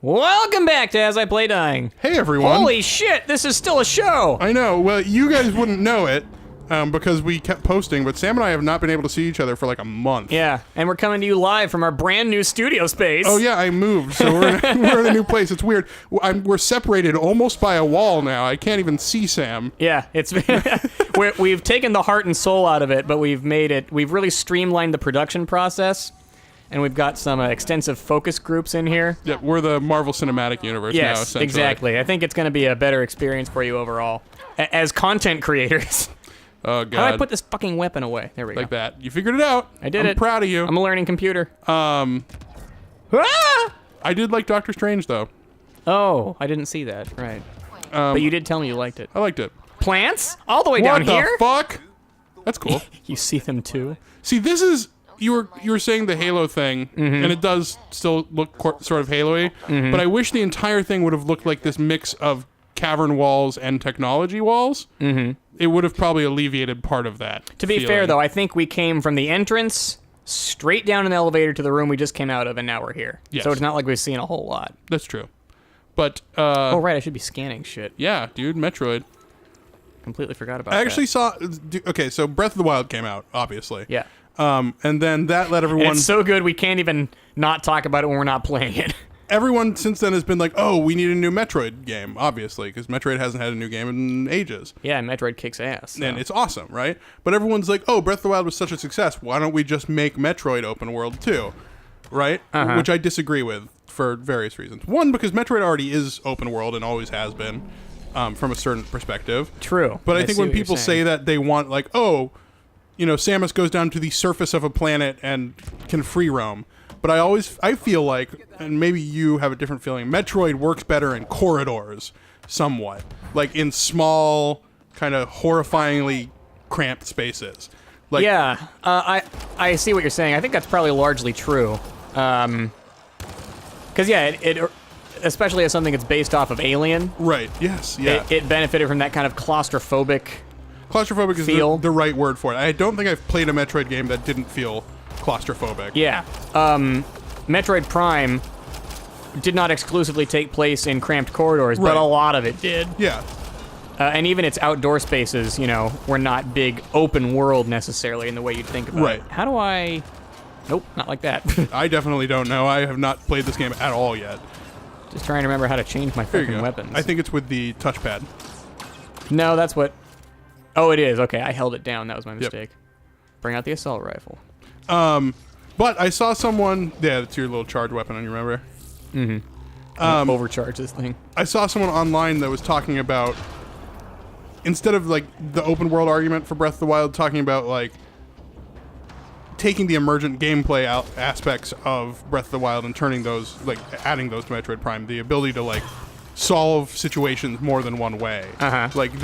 Welcome back to As I Play Dying. Hey, everyone. Holy shit, this is still a show. I know. Well, you guys wouldn't know it because we kept posting, but Sam and I have not been able to see each other for like a month. Yeah, and we're coming to you live from our brand new studio space. Oh, yeah, I moved, so we're in a new place. It's weird. We're separated almost by a wall now. I can't even see Sam. Yeah, it's we've taken the heart and soul out of it, but we've really streamlined the production process. And we've got some extensive focus groups in here. Yeah, we're the Marvel Cinematic Universe now, essentially. Yes, exactly. I think it's going to be a better experience for you overall. As content creators. Oh, God. How do I put this fucking weapon away? There we go. Like that. You figured it out. I did it. I'm proud of you. I'm a learning computer. I did like Doctor Strange, though. Oh, I didn't see that. Right. But you did tell me you liked it. I liked it. Plants? All the way down here? What the fuck? That's cool. You see them, too? See, this is... You were saying the Halo thing, and it does still look sort of Halo-y, but I wish the entire thing would have looked like this mix of cavern walls and technology walls. It would have probably alleviated part of that. To be fair, though, I think we came from the entrance straight down an elevator to the room we just came out of, and now we're here. Yes. So it's not like we've seen a whole lot. That's true. But, oh, right, I should be scanning shit. Yeah, dude, Metroid. Completely forgot about that. I actually saw... Okay, so Breath of the Wild came out, obviously. Yeah. And then that let everyone... And it's so good we can't even not talk about it when we're not playing it. Everyone since then has been like, oh, we need a new Metroid game, obviously, because Metroid hasn't had a new game in ages. Yeah, Metroid kicks ass. So. And it's awesome, right? But everyone's like, oh, Breath of the Wild was such a success. Why don't we just make Metroid open world too? Right? Which I disagree with for various reasons. One, because Metroid already is open world and always has been from a certain perspective. True. But I think when people say that, they want like, oh... You know, Samus goes down to the surface of a planet and can free roam. But I feel like, and maybe you have a different feeling, Metroid works better in corridors, somewhat. Like in small, kind of horrifyingly cramped spaces. Like, yeah, I see what you're saying. I think that's probably largely true. Because, yeah, it especially as something that's based off of Alien. Right, yes, yeah. It benefited from that kind of claustrophobic... Claustrophobic is the right word for it. I don't think I've played a Metroid game that didn't feel claustrophobic. Yeah. Metroid Prime did not exclusively take place in cramped corridors, but a lot of it did. Yeah. And even its outdoor spaces, you know, were not big open world necessarily in the way you'd think about it. How do I... Nope, not like that. I definitely don't know. I have not played this game at all yet. Just trying to remember how to change my fucking weapons. I think it's with the touchpad. No, that's what... Oh, it is. Okay, I held it down. That was my mistake. Yep. Bring out the assault rifle. But I saw someone... Yeah, that's your little charge weapon, you remember? Overcharge this thing. I saw someone online that was talking about... Instead of, like, the open world argument for Breath of the Wild, talking about, like... Taking the emergent gameplay aspects of Breath of the Wild and turning those... Like, adding those to Metroid Prime. The ability to, like, solve situations more than one way. Like,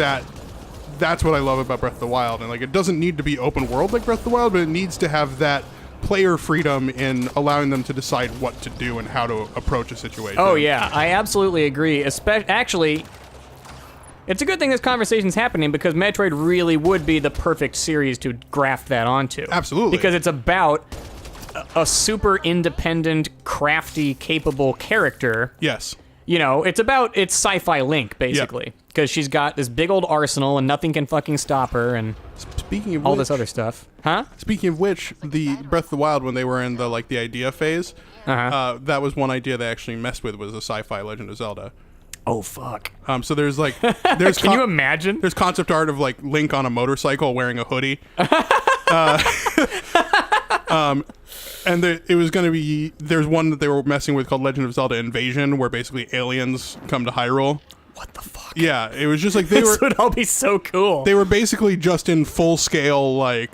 that's what I love about Breath of the Wild. And like, it doesn't need to be open world like Breath of the Wild, but it needs to have that player freedom in allowing them to decide what to do and how to approach a situation. Oh yeah, I absolutely agree. Actually, it's a good thing this conversation's happening because Metroid really would be the perfect series to graft that onto. Absolutely. Because it's about a super independent, crafty, capable character. Yes. You know, it's sci-fi Link, basically. Because she's got this big old arsenal and nothing can fucking stop her and speaking of all this other stuff. Huh? Speaking of which, the Breath of the Wild, when they were in the idea phase, that was one idea they actually messed with, was a sci-fi Legend of Zelda. Oh, fuck. So there's Can you imagine? There's concept art of like Link on a motorcycle wearing a hoodie. And it was going to be... There's one that they were messing with called Legend of Zelda Invasion, where basically aliens come to Hyrule. What the fuck? Yeah, it was just like This would all be so cool. They were basically just in full scale, like,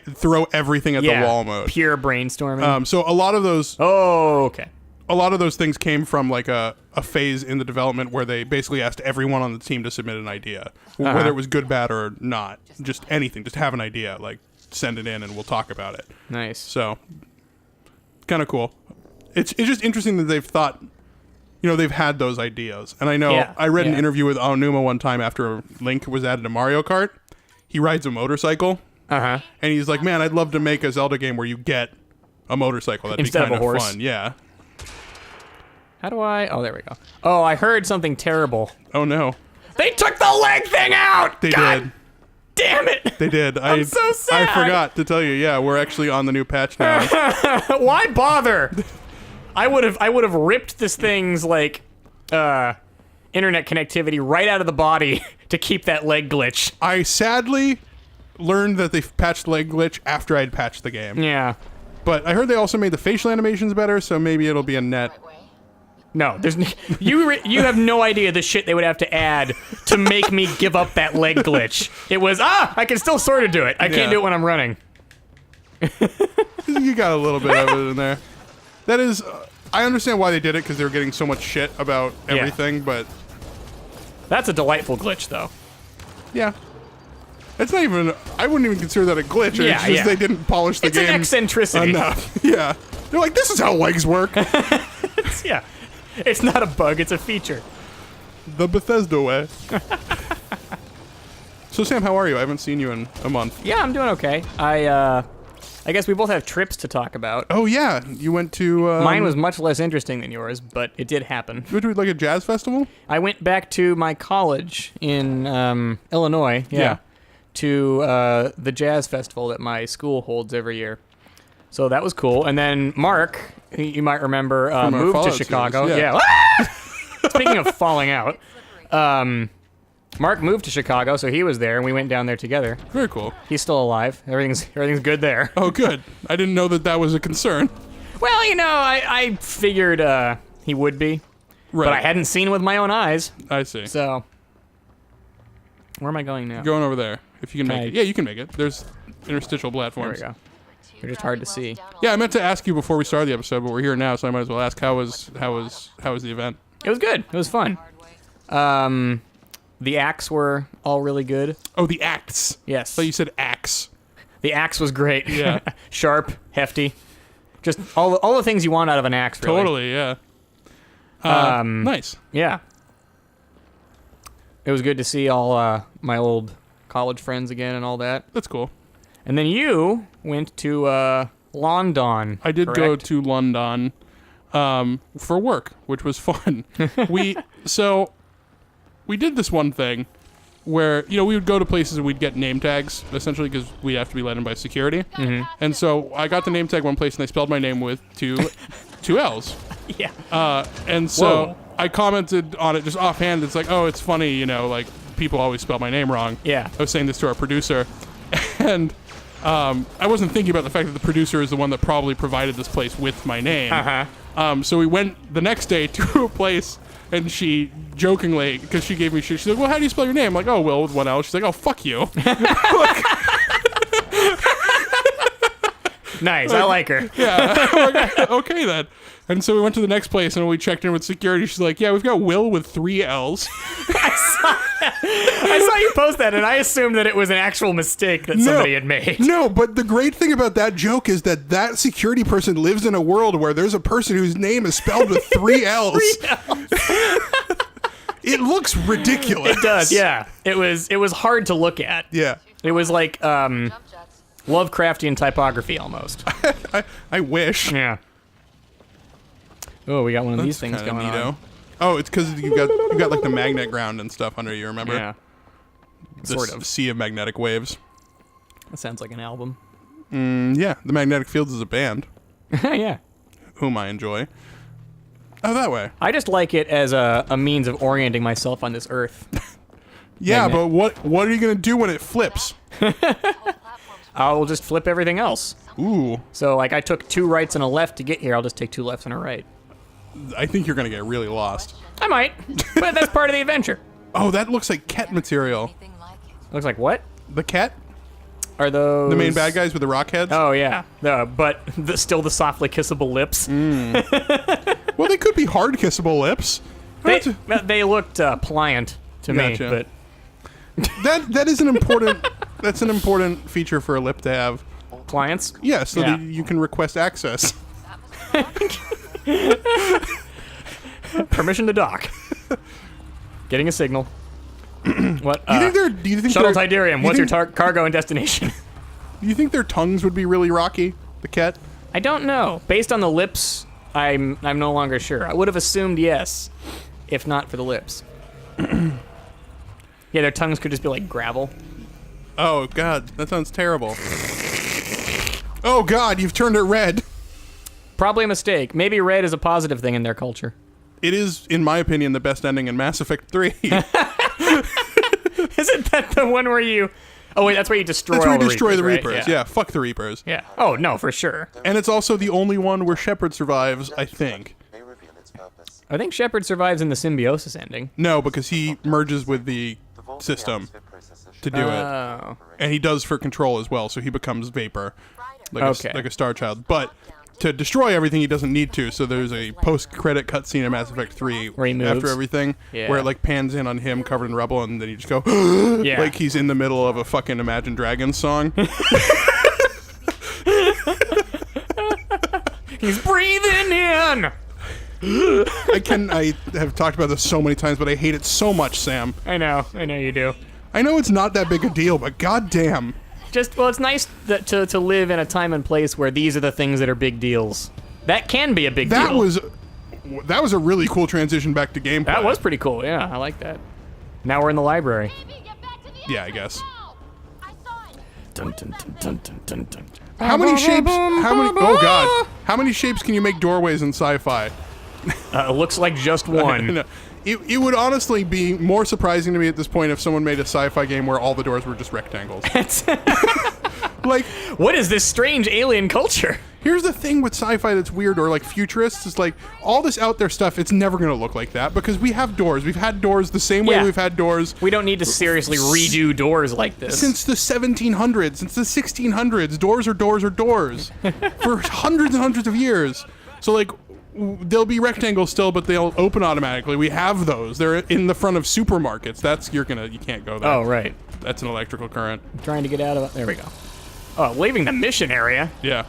throw everything at the wall mode. Pure brainstorming. So a lot of those... Oh, okay. A lot of those things came from, like, a phase in the development where they basically asked everyone on the team to submit an idea. Whether it was good, bad, or not. Just anything. Just have an idea. Like, send it in and we'll talk about it. Nice. So... kind of cool. It's just interesting that they've thought, you know, they've had those ideas. And I know I read an interview with Aonuma one time after Link was added to Mario Kart. He rides a motorcycle. And he's like, man, I'd love to make a Zelda game where you get a motorcycle. That'd be kind of fun. Yeah. How do I? Oh, there we go. Oh, I heard something terrible. Oh no. They took the leg thing out! They God did. damn it! They did. I'm so sad. I forgot to tell you. Yeah, we're actually on the new patch now. Why bother? I would have ripped this thing's like internet connectivity right out of the body to keep that leg glitch. I sadly learned that they patched leg glitch after I'd patched the game. Yeah. But I heard they also made the facial animations better, so maybe it'll be a net. No, there's you have no idea the shit they would have to add to make me give up that leg glitch. It was I can still sort of do it. I can't do it when I'm running. You got a little bit of it in there. That is, I understand why they did it because they were getting so much shit about everything, but that's a delightful glitch, though. yeah. It's not even, I wouldn't even consider that a glitch. Yeah, it's just they didn't polish the It's game an eccentricity. enough. Yeah. They're like, this is how legs work. Yeah. It's not a bug, it's a feature. The Bethesda way. So Sam, how are you? I haven't seen you in a month. Yeah, I'm doing okay. I guess we both have trips to talk about. Oh yeah, you went to... Mine was much less interesting than yours, but it did happen. You went to like a jazz festival? I went back to my college in Illinois, to the jazz festival that my school holds every year. So that was cool. And then Mark, you might remember, moved to Fallout Chicago. series, yeah. Speaking of falling out, Mark moved to Chicago, so he was there, and we went down there together. Very cool. He's still alive. Everything's good there. Oh, good. I didn't know that was a concern. Well, you know, I figured he would be, Right. but I hadn't seen him with my own eyes. I see. So, where am I going now? Going over there. If you can make Okay. it. Yeah, you can make it. There's interstitial There we platforms. go. They're just hard to see. Yeah, I meant to ask you before we started the episode, but we're here now, so I might as well ask how was the event? It was good. It was fun. The acts were all really good. Oh, the acts. Yes. So you said axe. The axe was great. Yeah. Sharp, hefty. Just all the things you want out of an axe, really. Totally, yeah. Nice. Yeah. It was good to see all my old college friends again and all that. That's cool. And then you went to London. I did go correct? to London for work, which was fun. we did this one thing where, you know, we would go to places and we'd get name tags, essentially because we have to be let in by security. Mm-hmm. And so I got the name tag one place and they spelled my name with two L's. Yeah. And so Whoa. I commented on it just offhand. It's like, oh, it's funny, you know, like people always spell my name wrong. Yeah. I was saying this to our producer. And I wasn't thinking about the fact that the producer is the one that probably provided this place with my name. Uh-huh. So we went the next day to a place, and she jokingly, because she gave me shit, she's like, well, how do you spell your name? I'm like, oh, Will with one L. She's like, oh, fuck you. Nice. I like her. Yeah. I'm like, okay, then. And so we went to the next place, and when we checked in with security, she's like, yeah, we've got Will with 3 L's. I saw you post that, and I assumed that it was an actual mistake that somebody had made. No, but the great thing about that joke is that security person lives in a world where there's a person whose name is spelled with 3 L's. 3 L's. It looks ridiculous. It does, yeah. It was hard to look at. Yeah. It was like Lovecraftian typography almost. I wish. Yeah. Oh, we got one of these That's things kinda going neato. on. Oh, it's because you got like the magnet ground and stuff under you. Remember? Yeah. This Sort of. sea of magnetic waves. That sounds like an album. Yeah, the Magnetic Fields is a band Yeah. whom I enjoy. Oh, that way. I just like it as a means of orienting myself on this earth. Yeah, Magnet. but what are you gonna do when it flips? I'll just flip everything else. Ooh, So, like, I took 2 rights and a left to get here. I'll just take 2 lefts and a right. I think you're gonna get really lost. I might, but that's part of the adventure. Oh, that looks like Ket material. Looks like what? The Ket, Are those the main bad guys with the rock heads. Oh yeah, but still the softly kissable lips. Well, they could be hard kissable lips. They looked pliant to Gotcha. me, but That is an important. That's an important feature for a lip to have. pliants. Yeah, so Yeah. that you can request access. Permission to dock. Getting a signal. What? Do you think Shuttle their- Tidarium. do you What's your think- cargo and destination? Do you think their tongues would be really rocky? The Ket. I don't know. Based on the lips I'm no longer sure. I would have assumed yes, if not for the lips. Yeah, their tongues could just be like gravel. Oh, God. That sounds terrible. Oh, God. You've turned it red. Probably a mistake. Maybe red is a positive thing in their culture. It is, in my opinion, the best ending in Mass Effect 3. Isn't that the one where you... Oh, wait, that's where you destroy That's where you all destroy the right? Reapers. Yeah, fuck the Reapers. Yeah. Oh, no, for sure. And it's also the only one where Shepard survives, I think. I think Shepard survives in the symbiosis ending. No, because he merges with the system to do it. Oh. And he does for Control as well, so he becomes Vapor. Like a Star Child. But to destroy everything, he doesn't need to, so there's a post-credit cutscene in Mass Effect 3 where he moves. after everything, Yeah. where it like pans in on him covered in rubble, and then you just go, Yeah. like he's in the middle of a fucking Imagine Dragons song. He's breathing in! I have talked about this so many times, but I hate it so much, Sam. I know you do. I know it's not that big a deal, but goddamn. Well, it's nice to live in a time and place where these are the things that are big deals. That can be a big deal. That was a really cool transition back to gameplay. That was pretty cool, yeah, I like that. Now we're in the library. Yeah, I guess. Dun, dun, dun, dun, dun, dun. How many shapes? Oh god! How many shapes can you make doorways in sci-fi? It looks like just one. No. It would honestly be more surprising to me at this point if someone made a sci-fi game where all the doors were just rectangles. Like, what is this strange alien culture? here's the thing with sci-fi that's weird, or like futurists, is like all this out there stuff, it's never going to look like that because we have doors. We've had doors the same way Yeah. we've had doors. We don't need to seriously redo doors like this. Since the 1700s, since the 1600s, doors are doors are doors for hundreds and hundreds of years. So like, they'll be rectangles still, but they'll open automatically. We have those. They're in the front of supermarkets. You can't go there. Oh, right. That's an electrical current. I'm trying to get out of it. There we go. Oh, leaving the mission area. Yeah.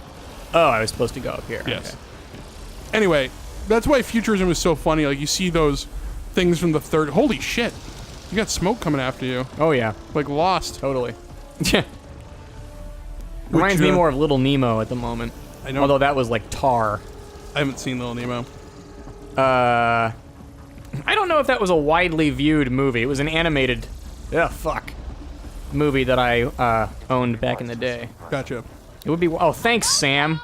Oh, I was supposed to go up here. Yes. Okay. Anyway, that's why futurism is so funny. Like, you see those things from the third. Holy shit. You got smoke coming after you. Oh, yeah. Like Lost. Totally. Reminds me more of Little Nemo at the moment. I know. Although that was like tar. I haven't seen Little Nemo. I don't know if that was a widely viewed movie. It was an animated, movie that I owned back in the day. Gotcha. It would be. Oh, thanks, Sam.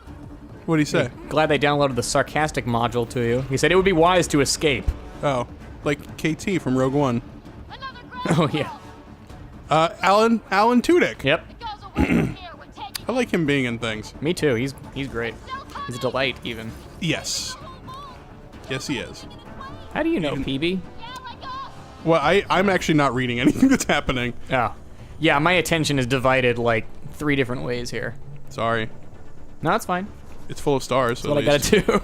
What do you say? Glad they downloaded the sarcastic module to you. He said it would be wise to escape. Oh, like KT from Rogue One. Oh yeah. Alan Tudyk. Yep. I like him being in things. Me too. He's great. He's a delight, even. Yes. Yes, he is. How do you know, Peebee? Well, I'm actually not reading anything that's happening. Oh. Yeah, my attention is divided like 3 different ways here. Sorry. No, it's fine. It's full of stars. That's what I gotta do.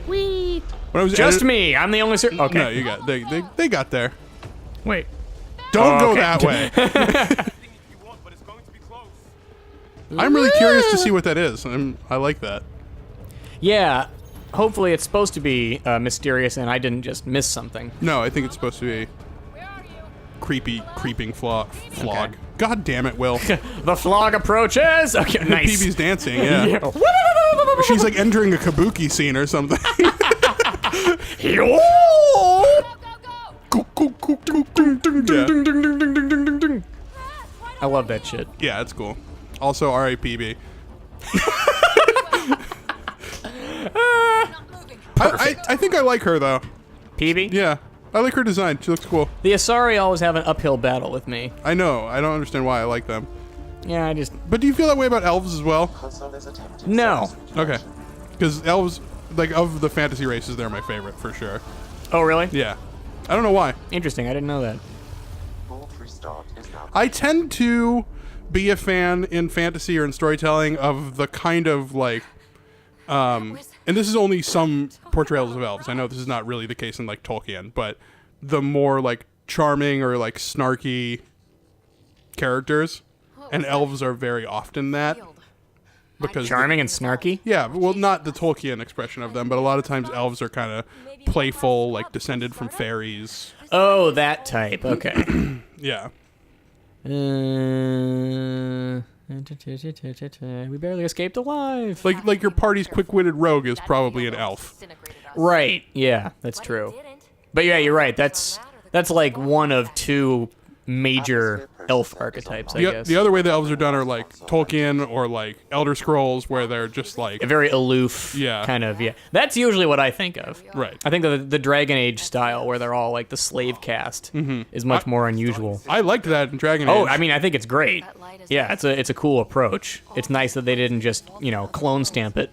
Whee! When I was Just me. I'm the only okay. No, you got they got there. Wait. Don't go okay. that way. I'm really curious to see what that is. I like that. Yeah. Hopefully it's supposed to be mysterious and I didn't just miss something. No, I think it's supposed to be creeping flog. Okay. God damn it, Will. The flog approaches. Okay, nice. Peebee's dancing, yeah. She's like entering a kabuki scene or something. I love that shit. Yeah, that's cool. Also, R.I.Peebee. I think I like her, though. Peebee? Yeah. I like her design. She looks cool. The Asari always have an uphill battle with me. I know. I don't understand why I like them. Yeah, I just... But do you feel that way about elves as well? No. Okay. Because elves, like, of the fantasy races, they're my favorite, for sure. Oh, really? Yeah. I don't know why. Interesting. I didn't know that. I tend to be a fan in fantasy or in storytelling of the kind of, like... and this is only some portrayals of elves. I know this is not really the case in, like, Tolkien, but the more, like, charming or, like, snarky characters. And elves are very often that. Because Charming and snarky? yeah, well, not the Tolkien expression of them, but a lot of times elves are kind of playful, like, descended from fairies. Oh, that type. Okay. Yeah. We barely escaped alive. Like your party's quick-witted rogue is probably an elf. Right. Yeah, that's true. But yeah, you're right. That's like one of two major elf archetypes, I guess. The other way the elves are done are like Tolkien or like Elder Scrolls, where they're just like a very aloof kind of, That's usually what I think of. Right. I think the Dragon Age style, where they're all like the slave caste, is much more unusual. I liked that in Dragon Age. Oh, I mean, I think it's great. Yeah, it's a cool approach. It's nice that they didn't just, clone stamp it.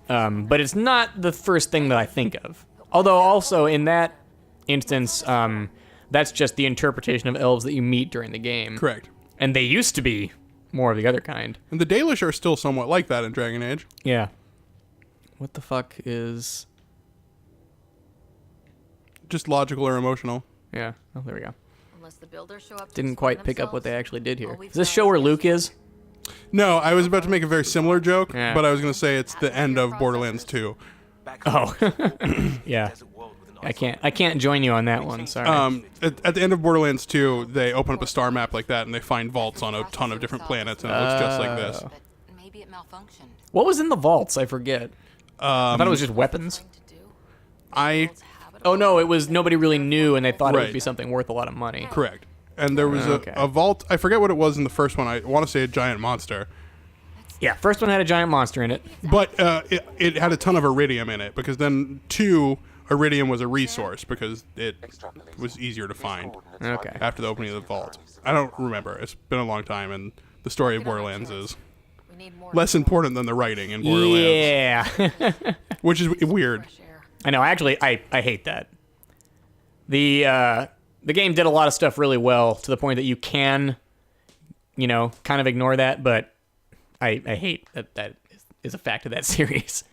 But it's not the first thing that I think of. Although also in that instance, that's just the interpretation of elves that you meet during the game. Correct. And they used to be more of the other kind. And the Dalish are still somewhat like that in Dragon Age. Yeah. What the fuck is... Just logical or emotional. Yeah. Oh, there we go. Unless the builders show up. Didn't quite pick up what they actually did here. Is this show where Luke is? No, I was about to make a very similar joke, Yeah. but I was going to say it's the end of Borderlands 2. Oh. Yeah. I can't join you on that one, sorry. At the end of Borderlands 2, they open up a star map like that, and they find vaults on a ton of different planets, and it looks just like this. But maybe it malfunctioned. What was in the vaults? I forget. I thought it was just weapons. Oh no, it was nobody really knew, and they thought it would be something worth a lot of money. Correct. And there was a vault. I forget what it was in the first one. I want to say a giant monster. Yeah, first one had a giant monster in it. But it had a ton of iridium in it, because then 2, iridium was a resource, because it was easier to find after the opening of the vault. I don't remember. It's been a long time, and the story of Borderlands is less important than the writing in Borderlands. Yeah. Which is weird. I know. Actually, I hate that. The game did a lot of stuff really well to the point that you can, kind of ignore that, but I hate that is a fact of that series.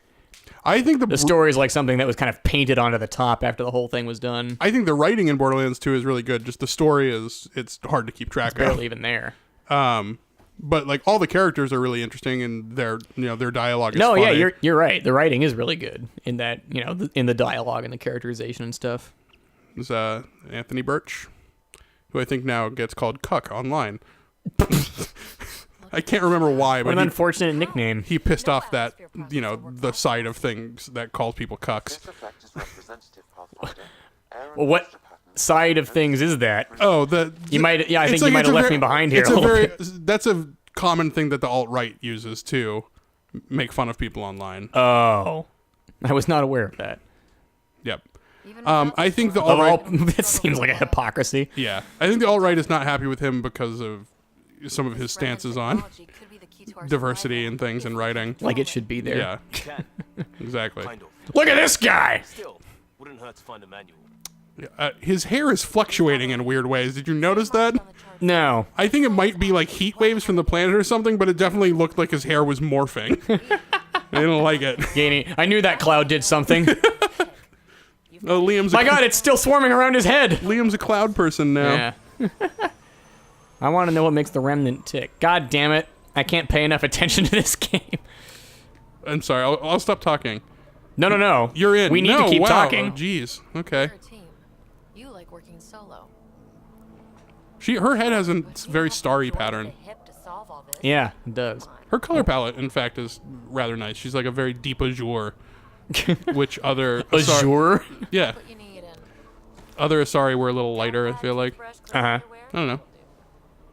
I think the story is like something that was kind of painted onto the top after the whole thing was done. I think the writing in Borderlands 2 is really good. Just the story it's hard to keep track of. Barely even there. But like all the characters are really interesting, and their dialogue is funny. Yeah, you're right. The writing is really good in that, in the dialogue and the characterization and stuff. There's Anthony Birch, who I think now gets called Cuck online. I can't remember why, but what an unfortunate nickname. He pissed off that, the side of things that calls people cucks. Well, what side of things is that? Oh, I think you might have left me behind here. That's a common thing that the alt-right uses to make fun of people online. Oh, I was not aware of that. Yep. I think the alt-right... That seems like a hypocrisy. Yeah. I think the alt-right is not happy with him because of some of his stances on diversity and things in writing. Like it should be there. Yeah. Exactly. Look at this guy! Still, wouldn't hurt to find a manual. His hair is fluctuating in weird ways. Did you notice that? No. I think it might be like heat waves from the planet or something, but it definitely looked like his hair was morphing. I didn't like it. I knew that cloud did something. Liam's My God, it's still swarming around his head. Liam's a cloud person now. Yeah. I want to know what makes the Remnant tick. God damn it. I can't pay enough attention to this game. I'm sorry. I'll stop talking. No. You're in. We need to keep talking. Jeez. Okay. You like working solo. Her head has a very starry pattern. Yeah, it does. Her color palette, in fact, is rather nice. She's like a very deep azure, which other azure? Yeah. Other Asari were a little lighter, I feel like. I don't know.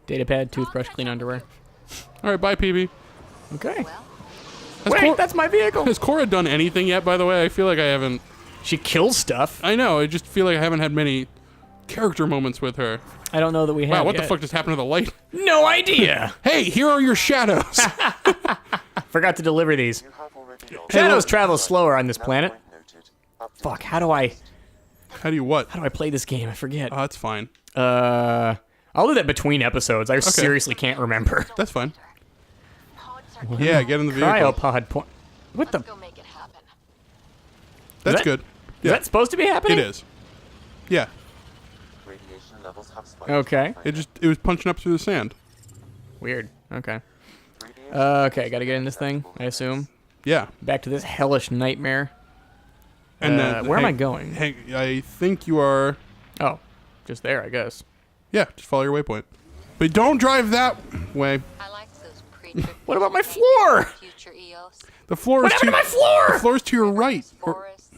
Datapad, toothbrush, clean underwear. All right, bye, Peebee. Okay. Wait, that's my vehicle. Has Cora done anything yet, by the way? I feel like I haven't. She kills stuff. I know. I just feel like I haven't had many character moments with her. I don't know that we have. Wow, what yet. the fuck just happened to the light? No idea. Hey, here are your shadows. Forgot to deliver these. Shadows travel slower on this planet. Fuck, how do I what? How do I play this game? I forget. Oh, that's fine. I'll do that between episodes. I seriously can't remember. That's fine. Yeah, get in the vehicle. Cryopod point. What the? That's good. Is that supposed to be happening? It is. Yeah. Okay. It was punching up through the sand. Weird. Okay. Okay, gotta get in this thing, I assume. Yeah. Back to this hellish nightmare. And then, where am I going? I think you are... Oh, just there, I guess. Yeah, just follow your waypoint. But don't drive that way. I like What about my floor? Future EOS. The floor What is happened to my floor? The floor is to your right. Forests.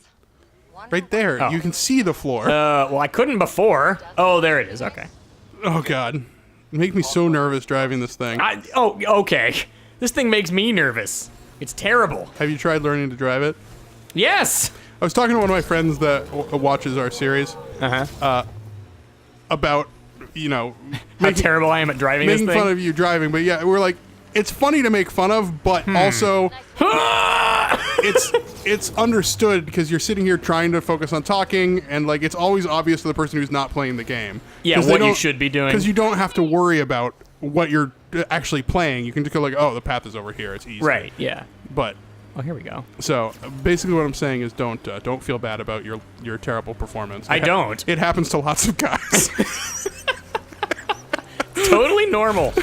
Right there. Oh. You can see the floor. Well, I couldn't before. Oh, there it is. Okay. Oh, God. You make me so nervous driving this thing. Okay. This thing makes me nervous. It's terrible. Have you tried learning to drive it? Yes. I was talking to one of my friends that watches our series about, How terrible I am at driving this making thing. fun of you driving. But yeah, we're like, it's funny to make fun of, but also it's understood because you're sitting here trying to focus on talking, and like it's always obvious to the person who's not playing the game. Yeah, what you should be doing. Because you don't have to worry about what you're actually playing. You can just go like, oh, the path is over here. It's easy. Right. Yeah. But Oh, here we go. so basically, what I'm saying is don't feel bad about your terrible performance. I don't. It happens to lots of guys. Totally normal.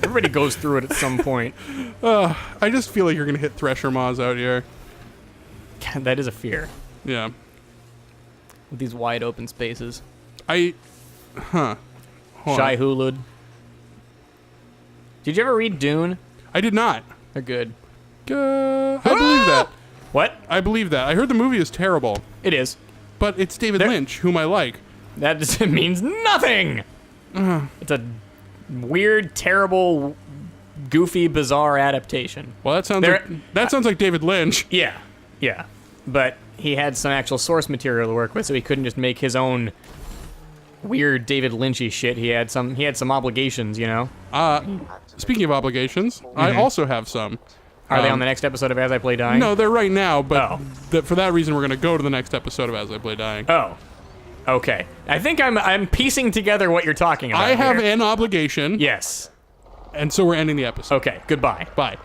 Everybody goes through it at some point. I just feel like you're gonna hit Thresher Maws out here. God, that is a fear. Yeah. With these wide open spaces. Hold Shai on. Hulud. Did you ever read Dune? I did not. They're good. I believe that. What? I believe that. I heard the movie is terrible, It is. but it's David Lynch, whom I like. That just means nothing. It's a weird, terrible, goofy, bizarre adaptation. Well, that sounds like David Lynch. Yeah. But he had some actual source material to work with, so he couldn't just make his own weird David Lynchy shit. He had some obligations, you know. Speaking of obligations, I also have some. Are they on the next episode of As I Play Dying? No, they're right now, but Oh. for that reason, we're going to go to the next episode of As I Play Dying. Oh. Okay. I think I'm piecing together what you're talking about. I have here. an obligation, Yes. and so we're ending the episode. Okay. Goodbye. Bye.